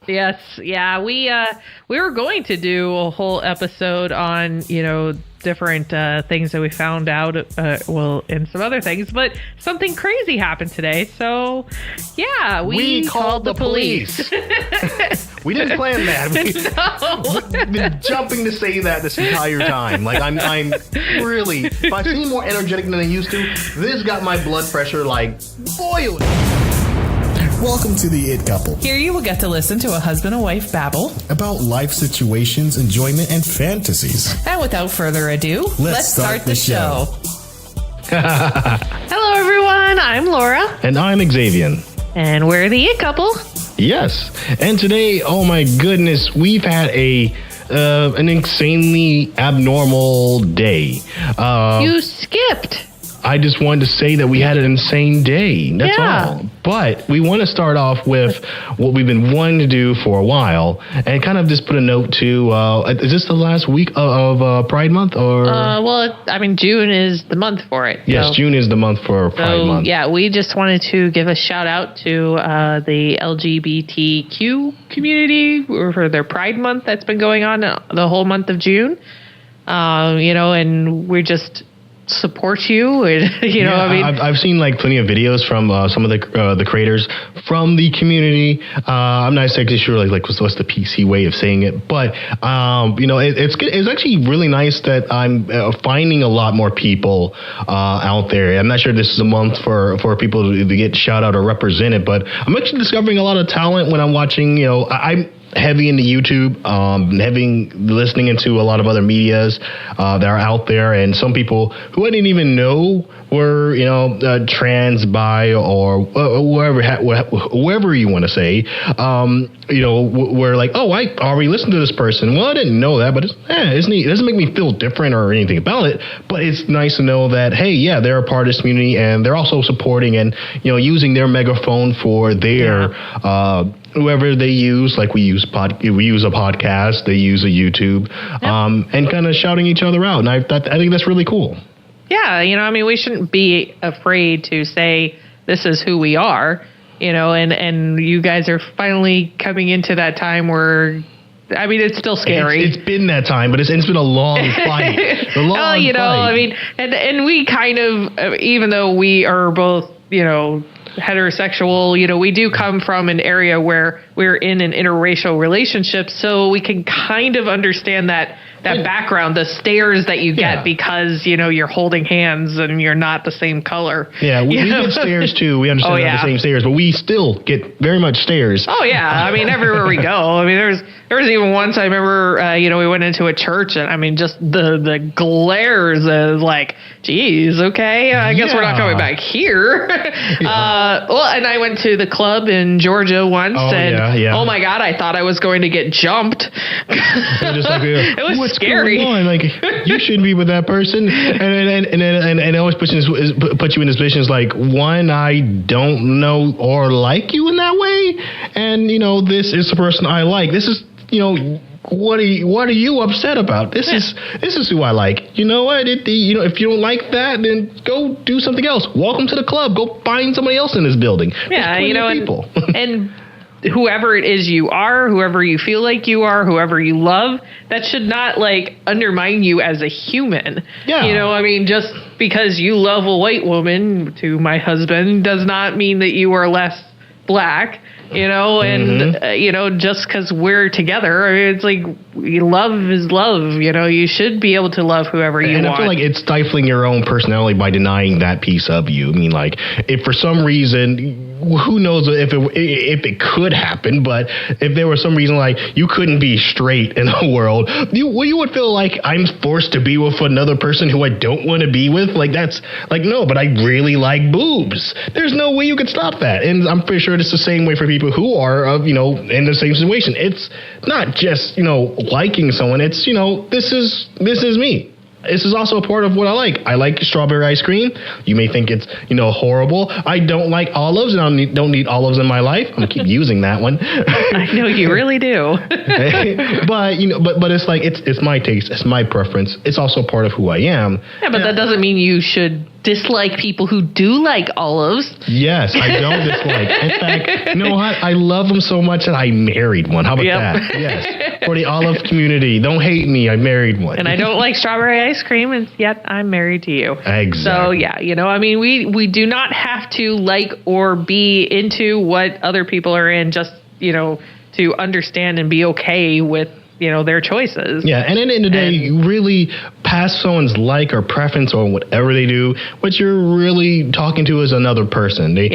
Yes, yeah, we were going to do a whole episode on, different things that we found out, and some other things, but something crazy happened today. So, yeah, we called the police. We didn't plan that. We've been jumping to say that this entire time. Like, I'm really, if I seem more energetic than I used to, this got my blood pressure, like, boiling. Welcome to the It Couple. Here you will get to listen to a husband and wife babble about life situations, enjoyment, and fantasies. And without further ado, let's start the show. Hello, everyone. I'm Laura. And I'm Xavion. And we're the It Couple. Yes. And today, oh my goodness, we've had an insanely abnormal day. You skipped. I just wanted to say that we had an insane day. That's all. But we want to start off with what we've been wanting to do for a while and kind of just put a note to, is this the last week of Pride Month? Or? June is the month for it. Yes, so. June is the month for Pride Month. Yeah, we just wanted to give a shout out to the LGBTQ community for their Pride Month that's been going on the whole month of June. And we're just support you. I've seen like plenty of videos from some of the creators from the community. I'm not exactly sure like what's the PC way of saying it, but it's actually really nice that I'm finding a lot more people out there. I'm not sure this is a month for people to get shout out or represented, but I'm actually discovering a lot of talent when I'm watching. I'm heavy into YouTube, listening into a lot of other medias that are out there, and some people who I didn't even know were, trans, bi, or whoever you want to say, were like, oh, I already listened to this person. Well, I didn't know that, but it's neat. It doesn't make me feel different or anything about it, but it's nice to know that, hey, yeah, they're a part of this community, and they're also supporting and, using their megaphone for their whoever they use. Like we use a podcast, they use a YouTube, and kind of shouting each other out. And I think that's really cool. Yeah, we shouldn't be afraid to say this is who we are, and you guys are finally coming into that time where, it's still scary. It's been that time, but it's been a long fight. Fight. And we kind of, even though we are both, heterosexual, we do come from an area where we're in an interracial relationship, so we can kind of understand that background, the stares that you get because, you're holding hands and you're not the same color. Yeah, we get stares too. We understand the same stares, but we still get very much stares. Oh, yeah. Everywhere we go. There was even once I remember, we went into a church and, just the glares of like, geez, okay, I guess we're not coming back here. And I went to the club in Georgia once oh my God, I thought I was going to get jumped. It was what's scary. Going on? Like, you shouldn't be with that person. And it always puts you in this position like, one, I don't know or like you in that way. And, this is the person I like. This is, what are you upset about? This is who I like. You know what? If you don't like that, then go do something else. Welcome to the club. Go find somebody else in this building. Yeah, people. And whoever it is you are, whoever you feel like you are, whoever you love, that should not like undermine you as a human. Yeah. Just because you love a white woman, to my husband, does not mean that you are less black. Just because we're together, it's like love is love. You should be able to love whoever you want. And I feel like it's stifling your own personality by denying that piece of you. If for some reason, who knows if it could happen, but if there was some reason like you couldn't be straight in the world, you would feel like I'm forced to be with another person who I don't want to be with. Like that's like, no, but I really like boobs. There's no way you could stop that. And I'm pretty sure it's the same way for people who are in the same situation. It's not just liking someone. It's this is me. This is also a part of what I like. I like strawberry ice cream. You may think it's, horrible. I don't like olives, and I don't need olives in my life. I'm going to keep using that one. I know you really do. But it's like, it's my taste. It's my preference. It's also part of who I am. Yeah, but that doesn't mean you should dislike people who do like olives. Yes, I don't dislike. In fact, you know what? I love them so much that I married one. How about that? Yes. For the olive community, don't hate me. I married one. And I don't like strawberry ice cream, and yet I'm married to you. Exactly. So, yeah, I mean, we do not have to like or be into what other people are in just, to understand and be okay with, their choices. Yeah, and at the end of the day, you really pass someone's like or preference or whatever they do. What you're really talking to is another person. They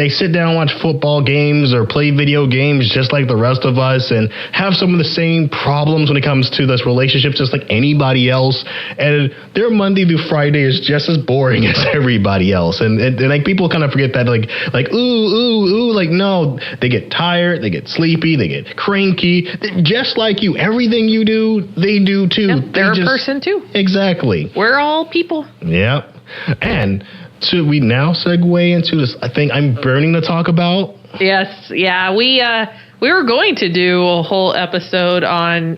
sit down and watch football games or play video games just like the rest of us and have some of the same problems when it comes to this relationship just like anybody else. And their Monday through Friday is just as boring as everybody else. And like people kind of forget that like ooh, like no, they get tired, they get sleepy, they get cranky. Just like you, everything you do, they do too. Yep, they're a person too. Exactly. We're all people. Yep. And should we now segue into this thing I'm burning to talk about? Yes. Yeah. We were going to do a whole episode on,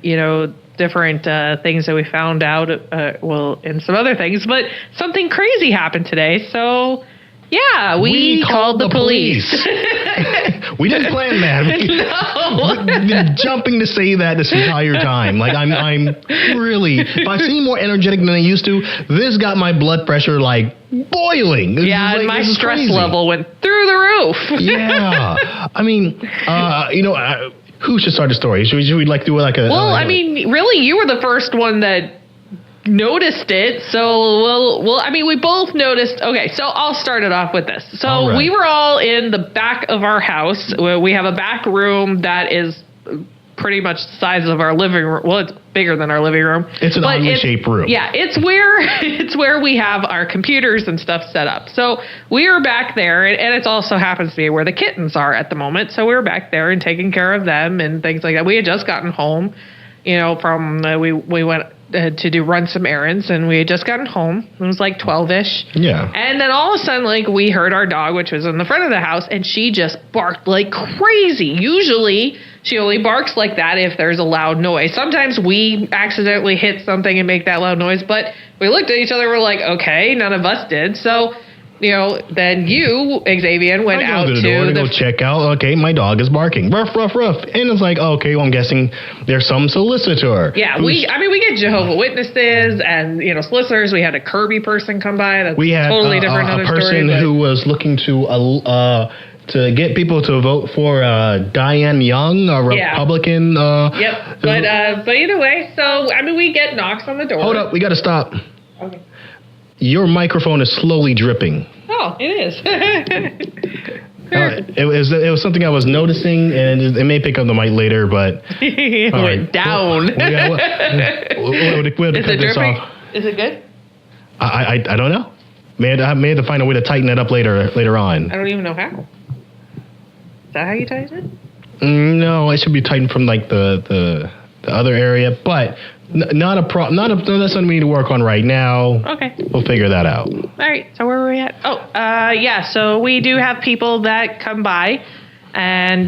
different things that we found out, and some other things, but something crazy happened today. So, yeah, we called the police. We didn't plan that. We've been jumping to say that this entire time. Like I'm really, if I seem more energetic than I used to, this got my blood pressure like boiling. And my stress level went through the roof. Yeah. I mean, who should start the story? Should we like do like a? Well, I mean, really, you were the first one that noticed it. So, we both noticed. Okay, so I'll start it off with this. So we were all in the back of our house. We have a back room that is pretty much the size of our living room. Well, it's bigger than our living room. It's an oddly shaped room. Yeah, it's where we have our computers and stuff set up. So we were back there, and it also happens to be where the kittens are at the moment. So we were back there and taking care of them and things like that. We had just gotten home, from we went to run some errands, and we had just gotten home. It was like 12-ish. Yeah. And then all of a sudden, we heard our dog, which was in the front of the house, and she just barked like crazy. Usually, she only barks like that if there's a loud noise. Sometimes we accidentally hit something and make that loud noise, but we looked at each other, we're like, okay, none of us did. So, then you, Xavion, went out to go check out. Okay, my dog is barking. Ruff, ruff, ruff. And it's like, okay, well, I'm guessing there's some solicitor. Yeah, we get Jehovah's Witnesses and, solicitors. We had a Kirby person come by. We had totally different a person who was looking to get people to vote for Diane Young, a Republican. Yep, but either way, so, we get knocks on the door. Hold up, we got to stop. Okay. Your microphone is slowly dripping. Oh, it is. It was something I was noticing, and it may pick up the mic later, but it went down. We'll cut this off. Is it good? I don't know. May have to find a way to tighten it up later on. I don't even know how. Is that how you tighten it? No, it should be tightened from like the other area, but. Not a problem. That's something we need to work on right now. Okay. We'll figure that out. All right. So where were we at? Yeah. So we do have people that come by, and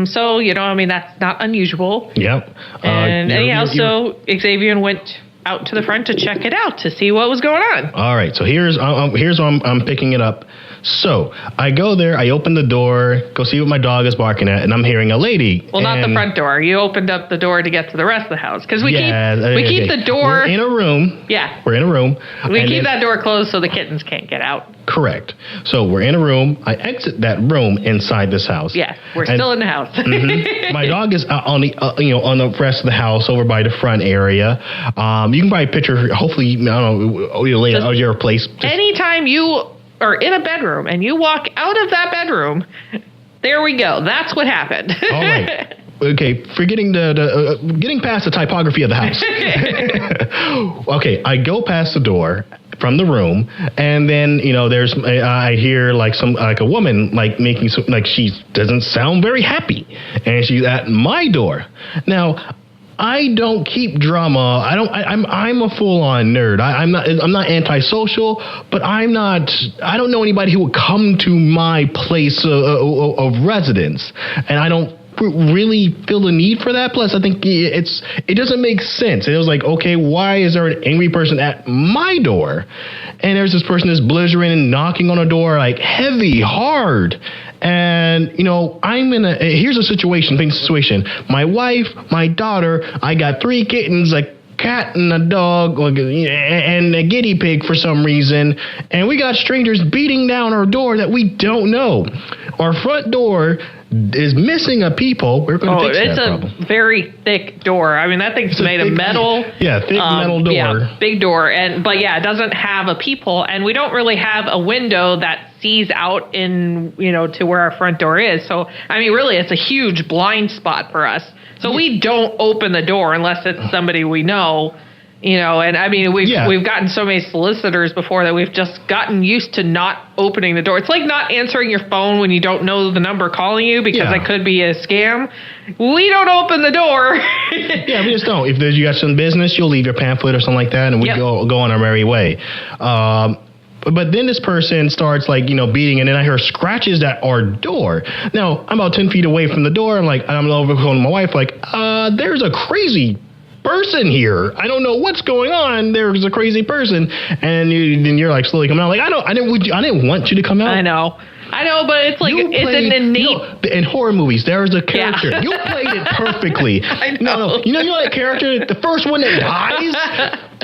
so that's not unusual. Yep. And so Xavion went out to the front to check it out to see what was going on. All right. So here's where I'm picking it up. So I go there, I open the door, go see what my dog is barking at, and I'm hearing a lady. Well, not the front door. You opened up the door to get to the rest of the house because we keep the door. We're in a room. Yeah. We're in a room. We keep that door closed so the kittens can't get out. Correct. So we're in a room. I exit that room inside this house. Yeah, we're still in the house. My dog is on the rest of the house over by the front area. You can probably picture. Hopefully, I don't know. Later out your place. Anytime you are in a bedroom and you walk out of that bedroom, there we go. That's what happened. All right. Okay, forgetting getting past the typography of the house. Okay, I go past the door from the room, and then I hear like a woman like making some, like she doesn't sound very happy, and she's at my door. Now, I don't keep drama. I'm a full-on nerd. I'm not antisocial, but I don't know anybody who would come to my place of residence, and I don't really feel the need for that. Plus, I think it doesn't make sense. It was like, okay, why is there an angry person at my door? And there's this person that's belligerent and knocking on a door like heavy, hard. And, here's a situation. My wife, my daughter, I got 3 kittens, a cat and a dog, and a guinea pig for some reason. And we got strangers beating down our door that we don't know. Our front door is missing a peephole. We're going to fix that problem. It's a very thick door. I mean, that thing's made of metal. Yeah, thick metal door. Yeah, big door. But it doesn't have a peephole, and we don't really have a window that sees out in, to where our front door is. So, I mean, really, it's a huge blind spot for us. So we don't open the door unless it's somebody we know. And I mean, we've gotten so many solicitors before that we've just gotten used to not opening the door. It's like not answering your phone when you don't know the number calling you because it could be a scam. We don't open the door. Yeah, we just don't. If you got some business, you'll leave your pamphlet or something like that, and we go on our merry way. But then this person starts beating, and then I hear scratches at our door. Now, I'm about 10 feet away from the door. I'm over calling my wife, there's a crazy person here. I don't know what's going on. There's a crazy person. And then you're slowly coming out. I didn't want you to come out. I know, but it's it's an innate. In horror movies, there's a character. Yeah. You played it perfectly. I know. No. You know that character, the first one that dies?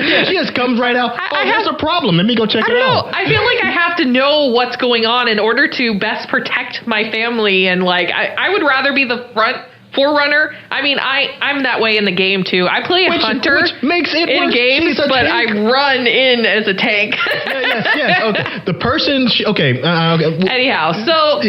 Yeah, she just comes right out. There's a problem. Let me go check it out. I feel like I have to know what's going on in order to best protect my family. And I would rather be the front forerunner. I mean, I'm that way in the game too. I play a hunter, which makes it in worse. games, but I run in as a tank. Yes. Okay. The person. Anyhow, so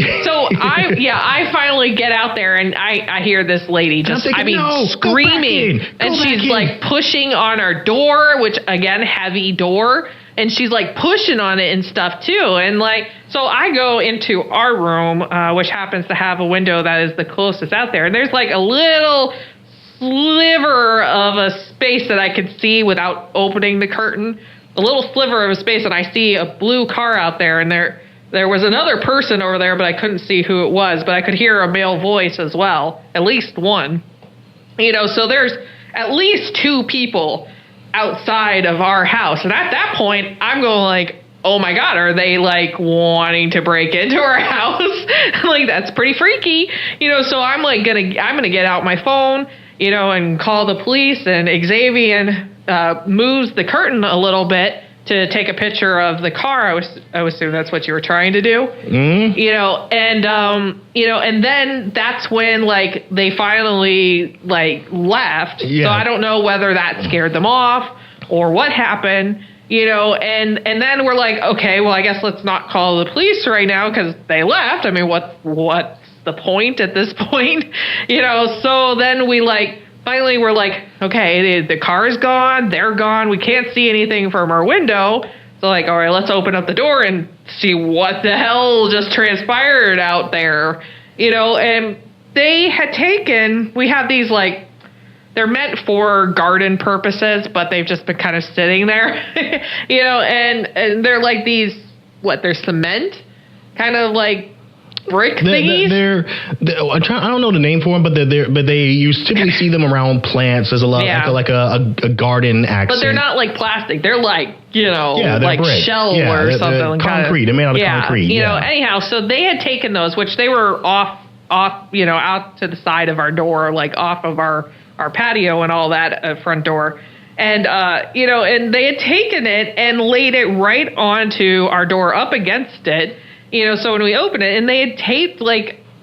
I finally get out there and I hear this lady just screaming, and she's pushing on our door, which again, heavy door. And she's pushing on it and stuff too. And so I go into our room, which happens to have a window that is the closest out there. And there's a little sliver of a space that I could see without opening the curtain. A little sliver of a space, and I see a blue car out there. And there was another person over there, but I couldn't see who it was. But I could hear a male voice as well, at least one. So there's at least 2 people outside of our house. And at that point, I'm going oh my God, are they wanting to break into our house? That's pretty freaky. So I'm gonna get out my phone, and call the police, and Xavion moves the curtain a little bit to take a picture of the car. I assume that's what you were trying to do. Mm-hmm. And then that's when they finally left. Yeah. So I don't know whether that scared them off or what happened. And then we're okay, well, I guess let's not call the police right now because they left. I mean, what's the point at this point? So then we finally we're okay, the car's gone, they're gone, we can't see anything from our window. So all right, let's open up the door and see what the hell just transpired out there. And they had we have these they're meant for garden purposes, but they've just been kind of sitting there, and they're these, they're cement, kind of brick thingies. I don't know the name for them, but you typically see them around plants. There's a lot a garden accent. But they're not plastic. They're they're shell or something. Concrete. They're made out of concrete. Anyhow, so they had taken those, which they were off, out to the side of our door, off of our patio and all that front door. And, and they had taken it and laid it right onto our door up against it. So when we opened it, and they had taped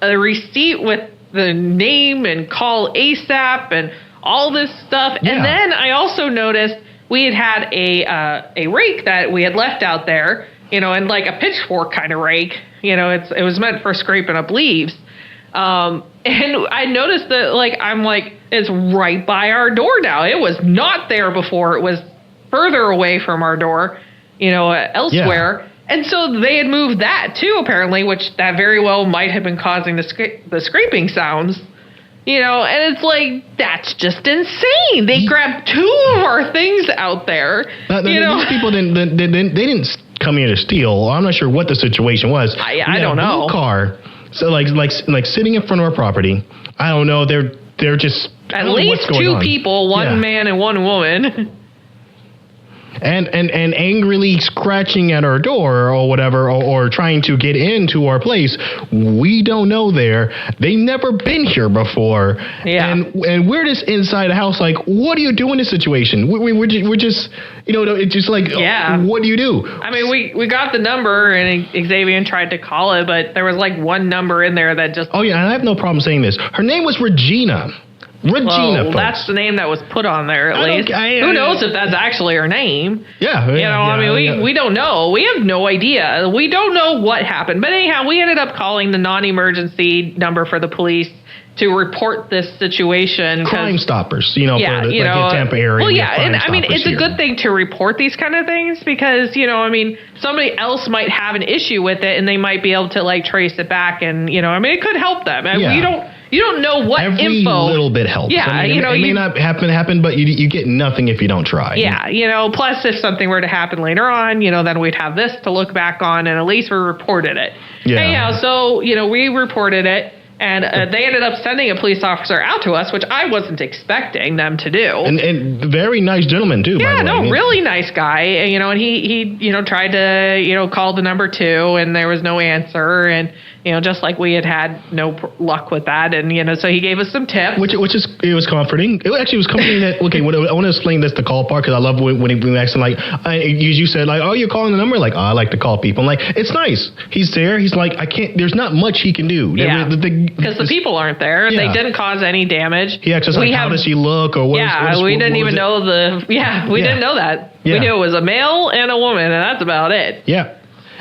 a receipt with the name and call ASAP and all this stuff. Yeah. And then I also noticed we had a rake that we had left out there, and a pitchfork kind of rake. It was meant for scraping up leaves. And I noticed that it's right by our door now. It was not there before. It was further away from our door, elsewhere. Yeah. And so they had moved that too, apparently, which that very well might have been causing the scraping sounds. And it's that's just insane. They grabbed 2 of our things out there. These people didn't come here to steal. I'm not sure what the situation was. I don't know. Blue car So like sitting in front of our property. I don't know. They're just at least two people, one man and one woman. And angrily scratching at our door or whatever, or trying to get into our place. We don't know they've never been here before. Yeah. And we're just inside the house like, what do you do in this situation? We're just, it's just like, what do you do? I mean, we got the number and Xavion tried to call it, but there was like one number in there that just... Oh, yeah, and I have no problem saying this. Her name was Regina. Well, that's the name that was put on there, at least. Who knows if that's actually her name? Yeah. We don't know. We have no idea. We don't know what happened. But anyhow, we ended up calling the non-emergency number for the police to report this situation. Crime Stoppers, for the Tampa area. Well, yeah, and I mean, it's a good thing to report these kind of things because, somebody else might have an issue with it and they might be able to, like, trace it back and, it could help them. You don't know what Every info. Every little bit helps. Yeah, it may not happen, but you get nothing if you don't try. Yeah, plus if something were to happen later on, then we'd have this to look back on, and at least we reported it. Yeah. Anyhow, so, we reported it, and they ended up sending a police officer out to us, which I wasn't expecting them to do. And very nice gentleman, too, by the way. Really nice guy, and he tried to, call the number 2, and there was no answer, and... just like we had no luck with that. And, so he gave us some tips. It was comforting. It was comforting that, okay, I want to explain this, the call part, because I love when he asked him, like, you said, like, oh, you're calling the number? Like, I like to call people. I'm like, it's nice. He's there. He's like, there's not much he can do. Yeah, because the people aren't there. Yeah. They didn't cause any damage. He asked us, like, how does he look? Or what we didn't even know didn't know that. Yeah. We knew it was a male and a woman, and that's about it. Yeah.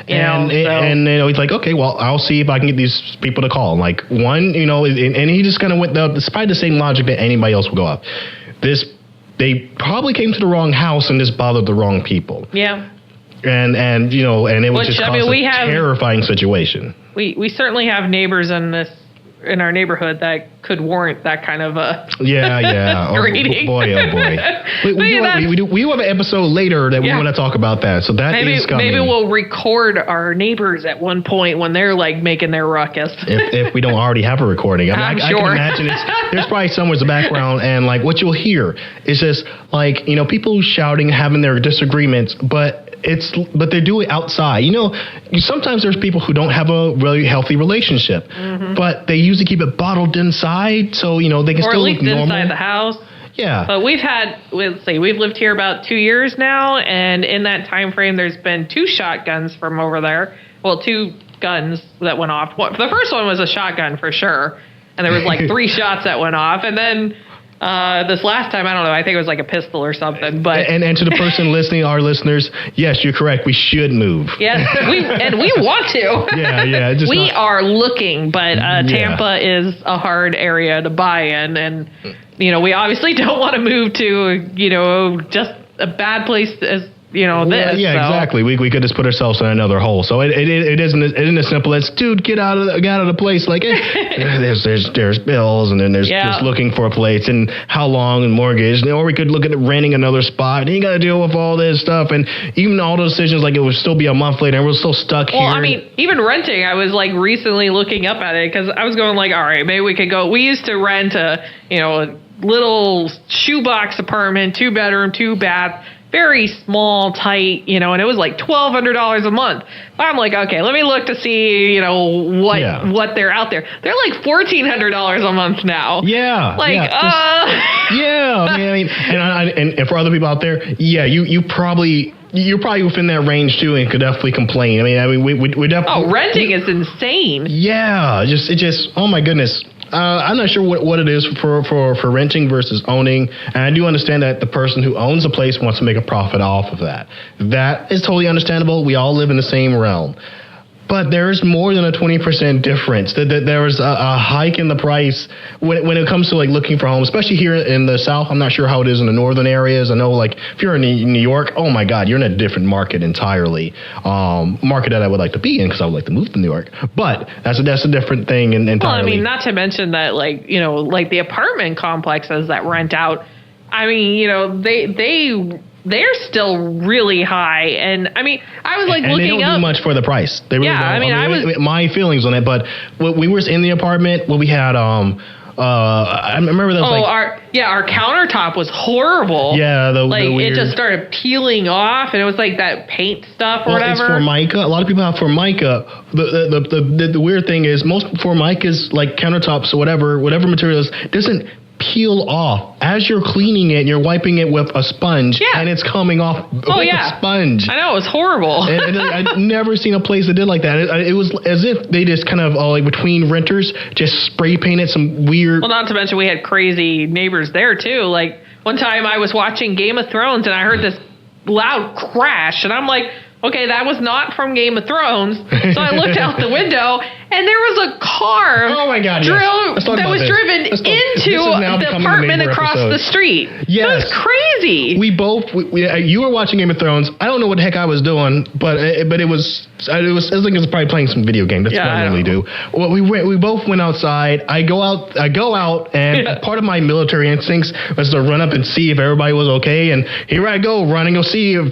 He's like, okay, well, I'll see if I can get these people to call. Like, one, and he just kind of went, despite the same logic that anybody else would go up. They probably came to the wrong house and just bothered the wrong people. Yeah. And it was just a terrifying situation. We certainly have neighbors in our neighborhood that could warrant that kind of a rating. Boy. We have an episode later that we want to talk about that. So that is coming. Maybe we'll record our neighbors at one point when they're like making their ruckus. if we don't already have a recording. I sure. I can imagine there's probably somewhere in the background, and like what you'll hear is just like, people shouting, having their disagreements, but they do it outside. Sometimes there's people who don't have a really healthy relationship, but they usually keep it bottled inside, so they can still look normal. Inside the house. Yeah. But we've lived here about 2 years now, and in that time frame, there's been 2 shotguns from over there. Well, 2 guns that went off. The first one was a shotgun for sure, and there was like 3 shots that went off, and then. This last time, I don't know, I think it was like a pistol or something, but... And to the person listening, our listeners, yes, you're correct, we should move. Yes, we want to. Yeah. We are looking, but Tampa is a hard area to buy in, and, we obviously don't want to move to, just a bad place as... this. Yeah, so. Exactly. We could just put ourselves in another hole. So it isn't as simple as, dude, get out of the place. Like, there's bills, and then there's just looking for a place, and how long, and mortgage, or we could look at renting another spot. And you got to deal with all this stuff, and even all those decisions. Like, it would still be a month later, and we're still stuck here. Well, I mean, even renting, I was like recently looking up at it because I was going like, all right, maybe we could go. We used to rent a little shoebox apartment, 2-bedroom, 2-bath. Very small, tight, and it was like $1,200 a month. I'm like, okay, let me look to see, what they're out there. They're like $1,400 a month now. Yeah. Like, yeah. I mean, and for other people out there, you're probably within that range too, and could definitely complain. I mean, we definitely. Renting is insane. Yeah, it just, oh my goodness. I'm not sure what it is for renting versus owning. And I do understand that the person who owns a place wants to make a profit off of that. That is totally understandable. We all live in the same realm. But there's more than a 20% difference. There was a hike in the price when it comes to like looking for homes, especially here in the South. I'm not sure how it is in the northern areas. I know like if you're in New York, oh my God, you're in a different market entirely. Market that I would like to be in because I would like to move to New York. But that's a different thing entirely. Well, I mean, not to mention that like the apartment complexes that rent out. I mean, they they're still really high. And I mean, I was like and looking they don't up do much for the price. They really don't. I was my feelings on it, but when we were in the apartment, when we had I remember that was our countertop was horrible. Yeah, the it just started peeling off, and it was like that paint stuff or whatever. It's Formica. A lot of people have Formica. The weird thing is most Formicas, like countertops or whatever material is, doesn't peel off as you're cleaning it and you're wiping it with a sponge, and it's coming off with a sponge. I know, it was horrible. and I've never seen a place that did like that. It was as if they just kind of like between renters just spray painted some weird. Well, not to mention we had crazy neighbors there too. Like one time I was watching Game of Thrones and I heard this loud crash, and I'm like, okay, that was not from Game of Thrones. So I looked out the window, and there was a car that was driven into the apartment across the street. Yes. It was crazy. You were watching Game of Thrones. I don't know what the heck I was doing, but it was probably playing some video game. That's what I normally do. Well, we both went outside. I go out, and part of my military instincts was to run up and see if everybody was okay. And here I go, running to see if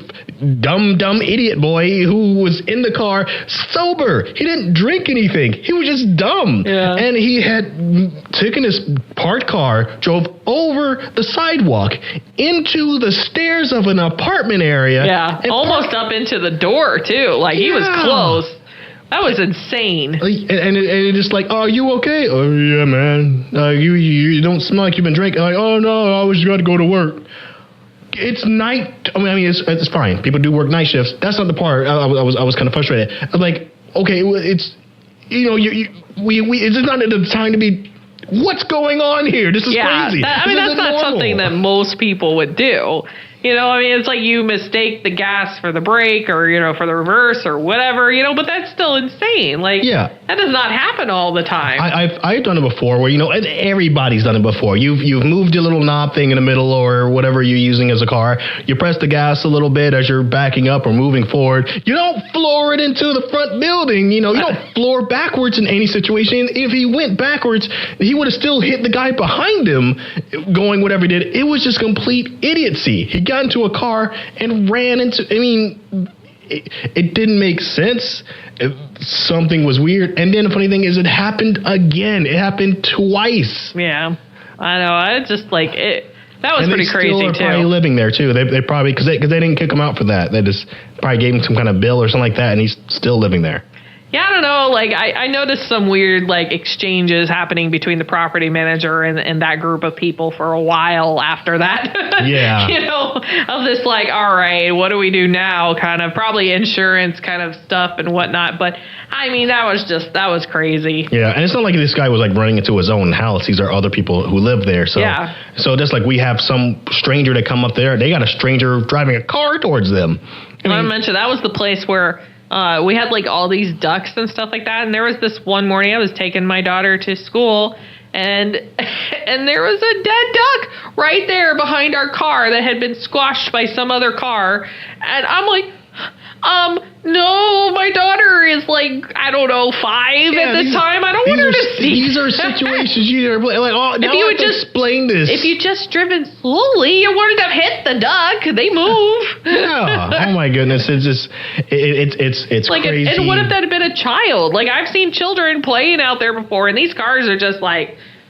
dumb idiot boy who was in the car sober. He didn't drink anything. He was just dumb. Yeah. And he had taken his parked car, drove over the sidewalk into the stairs of an apartment area. Yeah, almost up into the door too. Like he was close. That was insane. And it just like, oh, are you okay? Oh yeah, man. You don't smell like you've been drinking. Like, oh no, I was got to go to work. It's night. I mean, it's fine. People do work night shifts. That's not the part. I was kind of frustrated. I'm like, okay, it's it's not the time to be. What's going on here? This is crazy. That's not something that most people would do. You know, I mean, it's like you mistake the gas for the brake or, for the reverse or whatever, but that's still insane. Like, that does not happen all the time. I've done it before where, everybody's done it before. You've moved your little knob thing in the middle or whatever you're using as a car. You press the gas a little bit as you're backing up or moving forward. You don't floor it into the front building. You don't floor backwards in any situation. If he went backwards, he would have still hit the guy behind him going whatever he did. It was just complete idiocy. He got into a car and ran into, it didn't make sense. Something was weird. And then the funny thing is it happened again. It happened twice. Yeah, I know. I just like it. That was pretty crazy too. They probably living there too. They probably, because they didn't kick him out for that. They just probably gave him some kind of bill or something like that. And he's still living there. Yeah, I don't know. Like, I noticed some weird, exchanges happening between the property manager and that group of people for a while after that. Yeah. Of this, all right, what do we do now? Kind of probably insurance kind of stuff and whatnot. But, I mean, that was crazy. Yeah, and it's not like this guy was, running into his own house. These are other people who live there. So, so just like we have some stranger that come up there, they got a stranger driving a car towards them. I want to mention, that was the place where we had all these ducks and stuff like that. And there was this one morning I was taking my daughter to school and there was a dead duck right there behind our car that had been squashed by some other car. And I'm like, no, my daughter is I don't know, 5 at the time. I don't want her to see. These are situations if you would just explain this. If you just driven slowly, you wouldn't have hit the duck. They move. Yeah. Oh my goodness. It's just, it's crazy. And what if that had been a child? I've seen children playing out there before, and these cars are just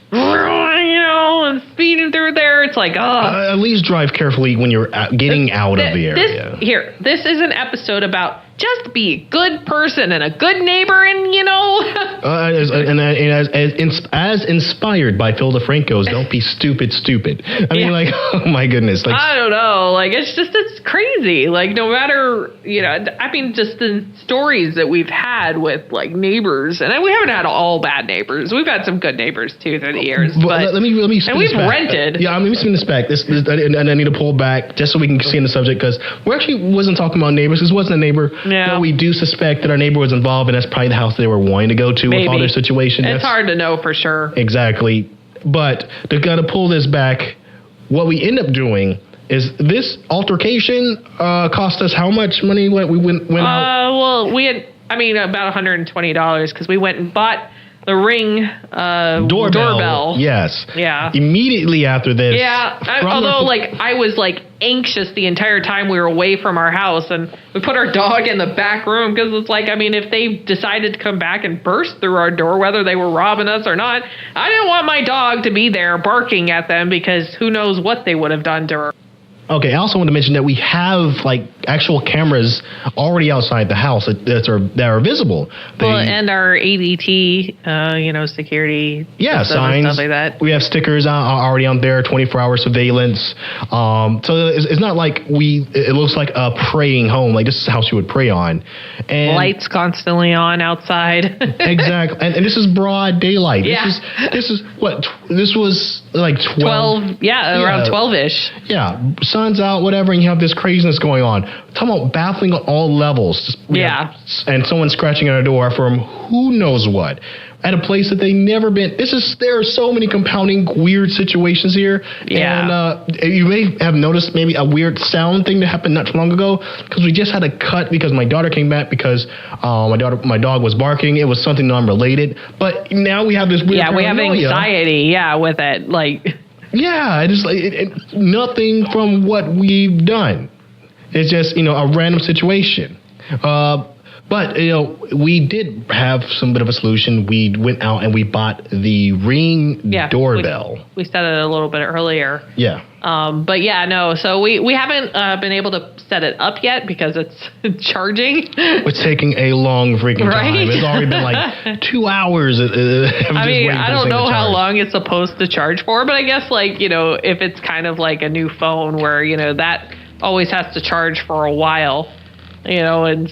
and speeding through there. It's at least drive carefully when you're getting out of the area. This is an episode about just be a good person and a good neighbor, and as inspired by Phil DeFranco's "Don't Be Stupid." I mean, oh my goodness, I don't know, it's crazy. No matter, I mean, just the stories that we've had with neighbors, and we haven't had all bad neighbors. We've had some good neighbors too through the years. But let me and we've rented. Let me spin this back. I need to pull back just so we can see in the subject, because we actually wasn't talking about neighbors. This wasn't a neighbor. Yeah. But we do suspect that our neighbor was involved, and that's probably the house they were wanting to go to with all their situation. It's hard to know for sure. Exactly. But to kind of pull this back, what we end up doing is this altercation cost us how much money when we went out? Well, we had, about $120 because we went and bought Ring doorbell. Yes. Yeah. Immediately after this. Yeah. I was like anxious the entire time we were away from our house, and we put our dog in the back room because it's like, I mean, if they decided to come back and burst through our door, whether they were robbing us or not, I didn't want my dog to be there barking at them because who knows what they would have done to her. Okay, I also want to mention that we have like actual cameras already outside the house that are visible. And our ADT, security, signs, and stuff like that. We have stickers already on there, 24-hour surveillance. So it's not like it looks like a preying home. Like this is a house you would prey on. And lights constantly on outside. Exactly, and this is broad daylight. Yeah. This was like 12. Around 12-ish. Yeah. Sun's out, whatever, and you have this craziness going on. Talking about baffling on all levels. And someone scratching at our door from who knows what. At a place that they never been. There are so many compounding weird situations here. Yeah. And you may have noticed maybe a weird sound thing that happened not too long ago, because we just had a cut because my daughter came back because my dog was barking. It was something non-related. But now we have this weird we have anxiety, with it. Like... Yeah, it's like nothing from what we've done. It's just, a random situation. But, we did have some bit of a solution. We went out and we bought the Ring doorbell. We said it a little bit earlier. Yeah. So we haven't been able to set it up yet because it's charging. It's taking a long freaking time. It's already been like 2 hours. I don't know how long it's supposed to charge for, but I guess if it's kind of like a new phone where, that always has to charge for a while. And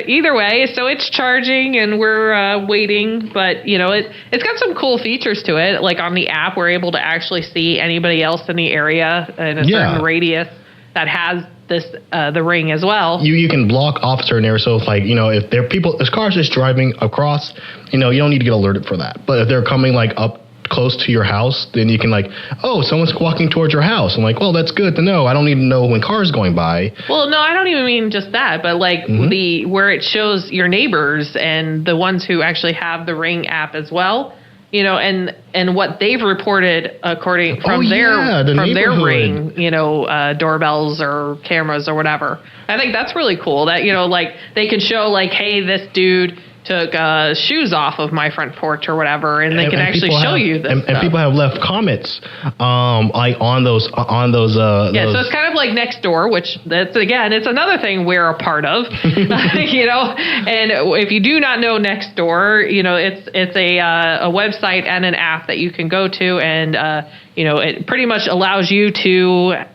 either way, so it's charging and we're waiting, but it's got some cool features to it. Like on the app, we're able to actually see anybody else in the area in a certain radius that has the Ring as well. You can block off certain areas. So if there are people, if cars just driving across, you don't need to get alerted for that. But if they're coming up close to your house, then you can someone's walking towards your house. I'm like, well, that's good to know. I don't need to know when cars going by. Well, no, I don't even mean just that, but where it shows your neighbors and the ones who actually have the Ring app as well, and what they've reported from their Ring, doorbells or cameras or whatever. I think that's really cool that, they can show hey, this dude took shoes off of my front porch or whatever, and they can actually show you this. And people have left comments, on those. So it's kind of like Nextdoor, which it's another thing we're a part of, And if you do not know Nextdoor, it's a website and an app that you can go to, and it pretty much allows you to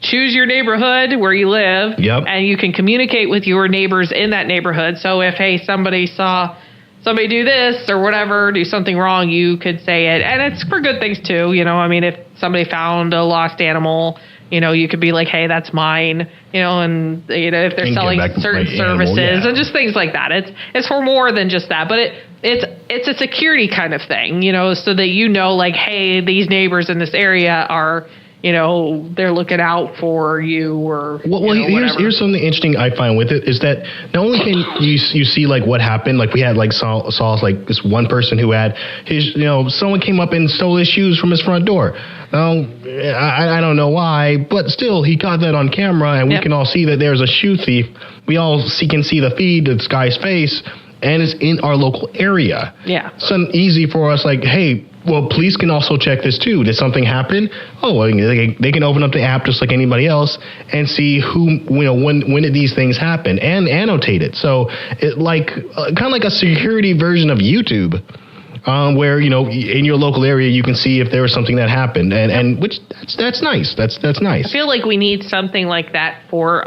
choose your neighborhood where you live, and you can communicate with your neighbors in that neighborhood. So if, somebody saw somebody do this or whatever, do something wrong, you could say it. And it's for good things too, if somebody found a lost animal, you could be like, hey, that's mine, and, if they're selling certain services and just things like that. It's for more than just that, but it's a security kind of thing, so that hey, these neighbors in this area are, they're looking out for you or here's something interesting I find with it is that not only can you see what happened, we had saw this one person who had his, someone came up and stole his shoes from his front door. I don't know why, but still he got that on camera and we can all see that there's a shoe thief. We all can see the feed, this guy's face, and it's in our local area. Yeah. So easy for us, hey, well, police can also check this too. Did something happen? Oh, they can open up the app just like anybody else and see when did these things happen and annotate it. So it kind of like a security version of YouTube, where in your local area you can see if there was something that happened, and which that's nice. That's nice. I feel like we need something like that for.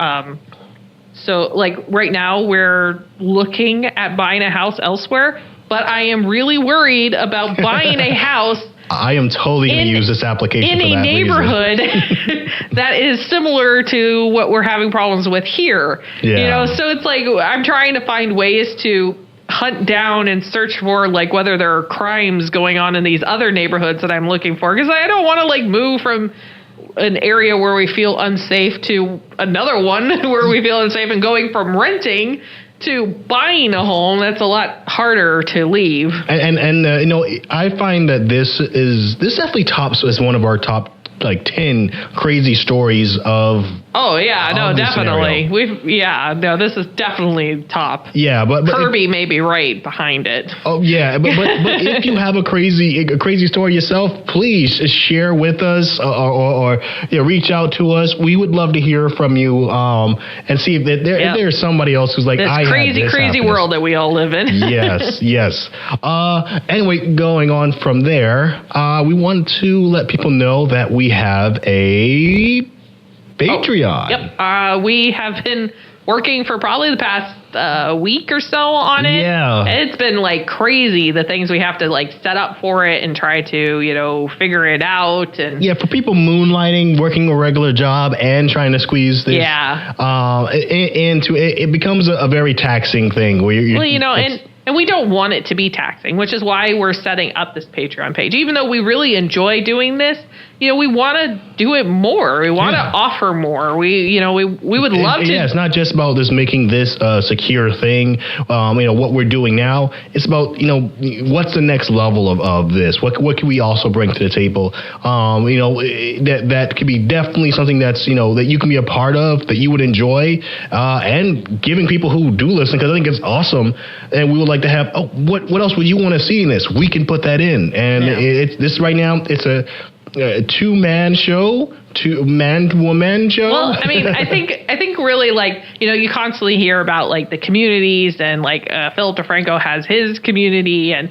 So right now we're looking at buying a house elsewhere. But I am really worried about buying a house. I am totally going to use this application in a neighborhood that is similar to what we're having problems with here. Yeah. So it's I'm trying to find ways to hunt down and search for whether there are crimes going on in these other neighborhoods that I'm looking for, because I don't want to move from an area where we feel unsafe to another one where we feel unsafe, and going from renting to buying a home, that's a lot harder to leave. And I find that this definitely tops as one of our top like 10 crazy stories of. Oh yeah, no, definitely. Scenario. This is definitely top. Yeah, but Kirby may be right behind it. Oh yeah, but if you have a crazy story yourself, please share with us or reach out to us. We would love to hear from you and see if there's somebody else who's like, this crazy world that we all live in. Yes. Anyway, going on from there, we want to let people know that we have a Patreon. Yep. We have been working for probably the past week or so on it. Yeah. It's been like crazy, the things we have to like set up for it and try to, figure it out. And yeah, for people moonlighting, working a regular job and trying to squeeze this. Yeah. It becomes a very taxing thing where and we don't want it to be taxing, which is why we're setting up this Patreon page. Even though we really enjoy doing this, we want to do it more. We want to offer more. We would love to. Yeah, it's not just about just making this a secure thing. What we're doing now. It's about what's the next level of this. What can we also bring to the table? That could be definitely something that's that you can be a part of, that you would enjoy, and giving people who do listen, because I think it's awesome, and we would like to have. Oh, what else would you want to see in this? We can put that in, and it's this right now. It's a two-man show, two-man-woman show. Well, I mean, I think really you constantly hear about like the communities, and like Philip DeFranco has his community, and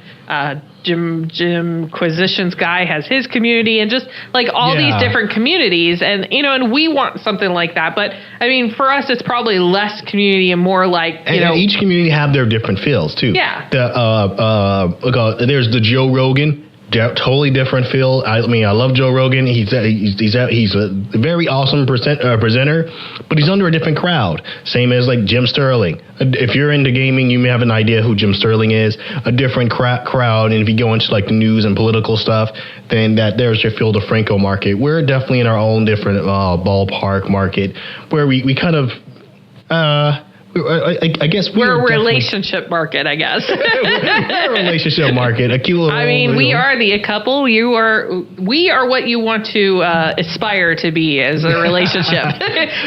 Jim Quisition's guy has his community, and just like all these different communities, and and we want something like that. But I mean, for us, it's probably less community and more like and each community have their different feels too. Yeah. There's the Joe Rogan. Totally different feel. I love Joe Rogan. He's a very awesome presenter, but he's under a different crowd. Same as like Jim Sterling. If you're into gaming, you may have an idea who Jim Sterling is. A different crowd, and if you go into like the news and political stuff, then there's your Phil DeFranco market. We're definitely in our own different ballpark market where we kind of. I guess we're a relationship market. I guess we're a relationship market. A cute little. We are the couple. We are what you want to aspire to be as a relationship.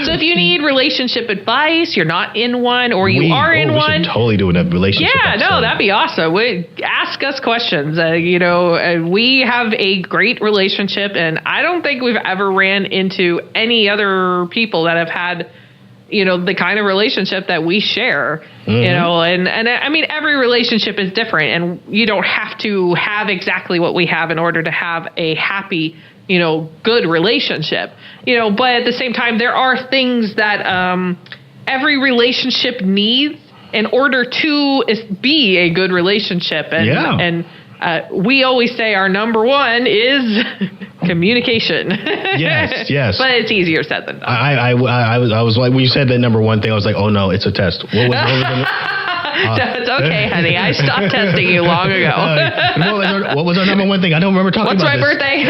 So if you need relationship advice, you're not in one, or you are in one. Should totally doing a relationship. Yeah, episode. No, that'd be awesome. Ask us questions. We have a great relationship, and I don't think we've ever ran into any other people that have had. The kind of relationship that we share, and I mean, every relationship is different, and you don't have to have exactly what we have in order to have a happy, good relationship, but at the same time, there are things that every relationship needs in order to be a good relationship. And we always say our number one is communication. Yes. But it's easier said than done. I was like, when you said that number one thing, I was like, oh no, it's a test. What was It's okay, honey. I stopped testing you long ago. What was our number one thing? I don't remember talking about this. What's my birthday?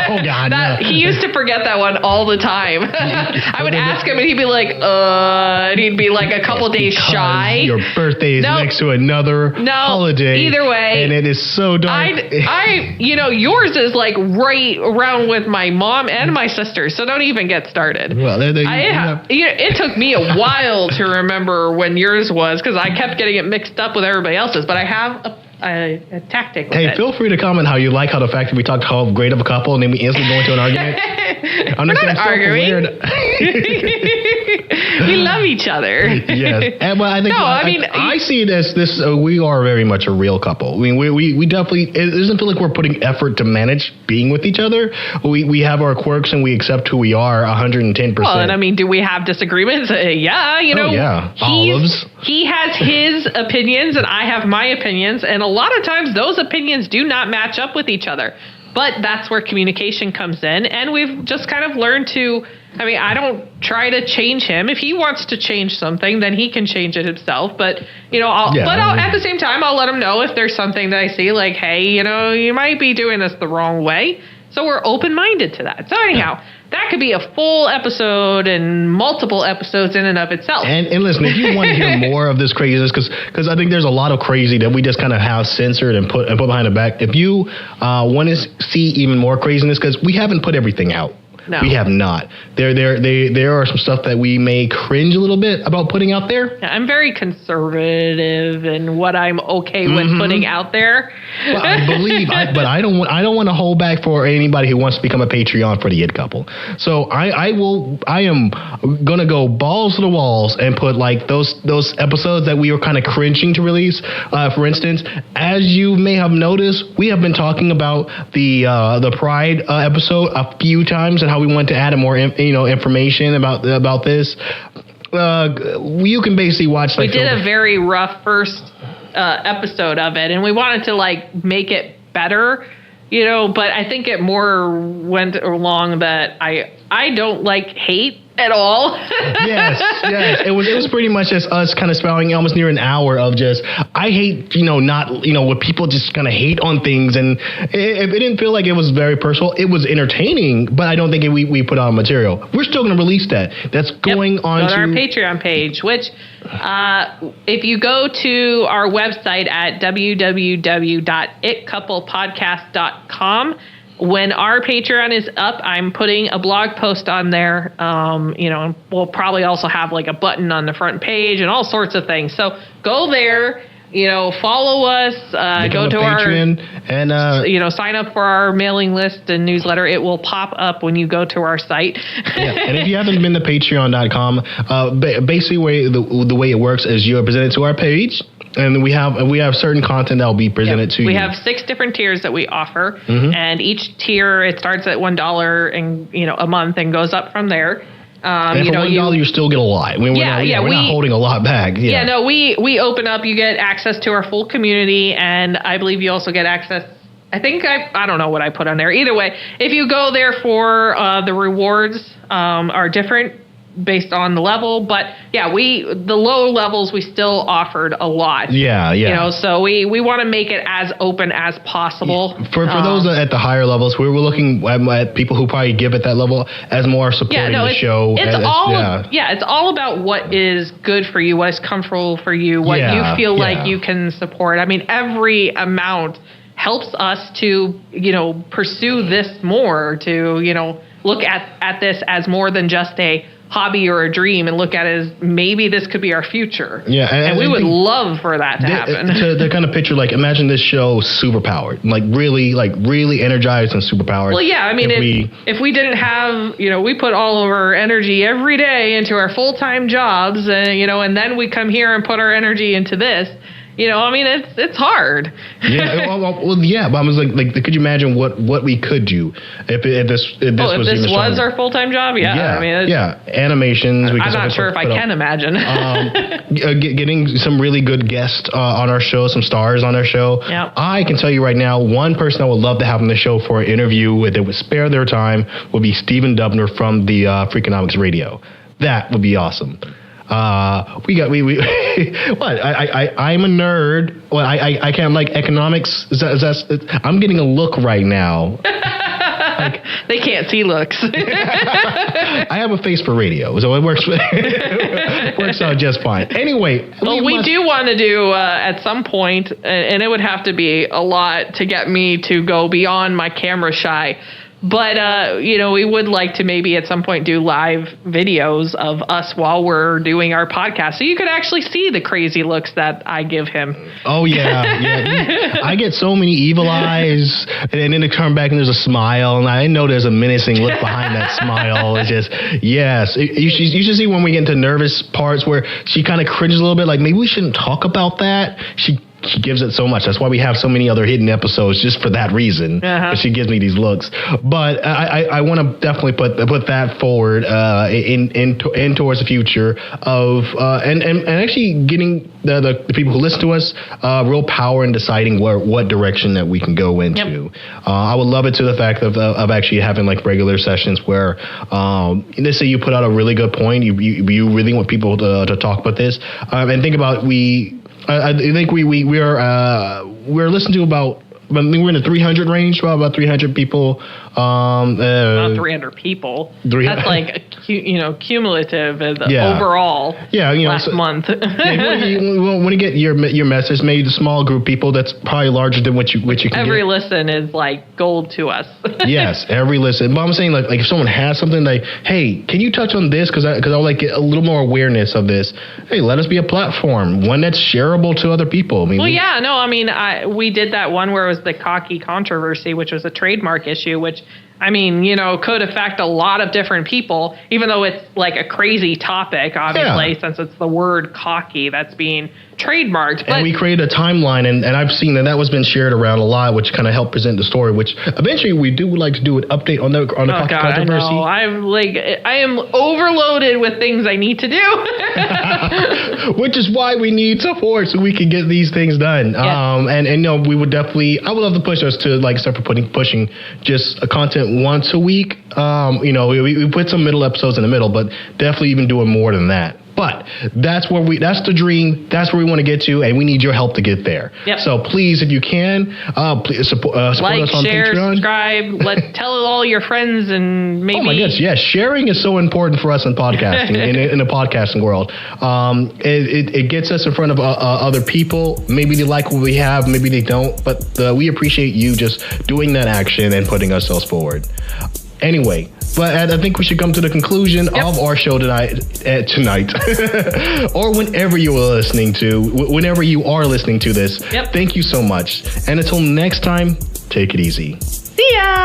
Oh, God. No. He used to forget that one all the time. I would ask him, and he'd be like, and he'd be like a couple days shy. Your birthday is next to another holiday. Either way. And it is so dark. Yours is like right around with my mom and my sister, so don't even get started. Well, it took me a while to remember when yours was, because I kept getting it mixed up with everybody else's, but I have a tactic with it. Feel free to comment how you like how the fact that we talked how great of a couple and then we instantly go into an argument. We're not arguing. We love each other. Yes. And, well, I see it as this, we are very much a real couple. I mean, we definitely, it doesn't feel like we're putting effort to manage being with each other. We have our quirks and we accept who we are 110%. Well, and I mean, do we have disagreements? Olives. He has his opinions and I have my opinions, and a lot of times those opinions do not match up with each other. But that's where communication comes in, and we've just kind of learned to, I don't try to change him. If he wants to change something, then he can change it himself. But, at the same time, I'll let him know if there's something that I see, like, hey, you might be doing this the wrong way. So we're open-minded to that. So anyhow, that could be a full episode and multiple episodes in and of itself. And listen, if you want to hear more of this craziness, because I think there's a lot of crazy that we just kind of have censored and put behind the back. If you want to see even more craziness, because we haven't put everything out. No. We have not. There are some stuff that we may cringe a little bit about putting out there. Yeah, I'm very conservative in what I'm okay with putting out there. Well, but I don't want to hold back for anybody who wants to become a Patreon for the It Couple. So I am gonna go balls to the walls and put like those episodes that we were kind of cringing to release. For instance, as you may have noticed, we have been talking about the Pride episode a few times and how we want to add more information about this. You can basically watch. We did a very rough first episode of it, and we wanted to like make it better, but I think it more went along that I don't like hate at all. yes. It was pretty much just us kind of spelling almost near an hour of just, I hate, when people just kind of hate on things. And it didn't feel like it was very personal. It was entertaining, but I don't think we put on material. We're still going to release that. That's going on to our Patreon page, which if you go to our website at www.itcouplepodcast.com, when our Patreon is up, I'm putting a blog post on there, and we'll probably also have like a button on the front page and all sorts of things. So go there, follow us, go to Patreon and sign up for our mailing list and newsletter. It will pop up when you go to our site. And if you haven't been to patreon.com, basically the way it works is you are presented to our page. And we have certain content that will be presented to you. We have 6 different tiers that we offer, and each tier, it starts at $1 and a month and goes up from there. And for $1, you still get a lot. We're not holding a lot back. We open up. You get access to our full community, and I believe you also get access. I think I don't know what I put on there. Either way, if you go there for the rewards are different based on the level, but the low levels we still offered a lot. So we want to make it as open as possible. For those at the higher levels, we're looking at people who probably give at that level as more supporting the show. It's all about what is good for you, what is comfortable for you, what you feel like you can support. I mean, every amount helps us to pursue this more, to look at this as more than just a hobby or a dream and look at it as maybe this could be our future. And we would love for that to happen. To kind of picture, like, imagine this show super powered, really energized and super powered. Well, I mean, if we didn't have, we put all of our energy every day into our full-time jobs, and then we come here and put our energy into this. I mean, it's hard. But I was like, could you imagine what we could do if this was our full-time job? I mean, animations. I'm not sure if I can imagine. Getting some really good guests on our show, some stars on our show. Yep. I can tell you right now, one person I would love to have on the show for an interview that would spare their time would be Stephen Dubner from the Freakonomics Radio. That would be awesome. I'm a nerd. Well, I can't like economics. I'm getting a look right now. They can't see looks. I have a face for radio, so it works out just fine. Anyway, we do want to do at some point, and it would have to be a lot to get me to go beyond my camera shy. But, we would like to maybe at some point do live videos of us while we're doing our podcast. So you could actually see the crazy looks that I give him. Oh, yeah. I get so many evil eyes, and then they come back and there's a smile, and I know there's a menacing look behind that smile. It's just, yes. You should see when we get into nervous parts where she kind of cringes a little bit, like, maybe we shouldn't talk about that. She gives it so much. That's why we have so many other hidden episodes, just for that reason. She gives me these looks. But I want to definitely put that forward in towards the future of and actually getting the people who listen to us real power in deciding what direction that we can go into. I would love it to the fact of actually having like regular sessions where let's say you put out a really good point, you really want people to talk about this, and think about I think we're listening to about I mean, we're in the 300 range, about 300 people. Not 300 people. That's like, cumulative overall. Yeah, last month. When you get your message, maybe the small group of people, that's probably larger than what you can Every get. listen is like gold to us. Yes, every listen. But I'm saying like if someone has something like, hey, can you touch on this? Because I would like get a little more awareness of this. Hey, let us be a platform, one that's shareable to other people. We did that one where it was the cocky controversy, which was a trademark issue, which could affect a lot of different people, even though it's like a crazy topic, obviously, since it's the word cocky that's being trademarked. And we created a timeline, and I've seen that was been shared around a lot, which kind of helped present the story, which eventually we do like to do an update on the cocky controversy. I know. I am overloaded with things I need to do. Which is why we need support so we can get these things done. Yes. We would definitely, I would love to push us to like start pushing just a content once a week. We put some middle episodes in the middle, but definitely even doing more than that. But that's the dream. That's where we want to get to, and we need your help to get there. Yep. So please, if you can, please support us on share, Patreon. Subscribe, tell all your friends, and maybe. Oh my gosh, yes, sharing is so important for us in podcasting, in the podcasting world. It gets us in front of other people. Maybe they like what we have, maybe they don't, but we appreciate you just doing that action and putting ourselves forward. Anyway, but I think we should come to the conclusion of our show tonight, or whenever you are listening to this. Yep. Thank you so much. And until next time, take it easy. See ya!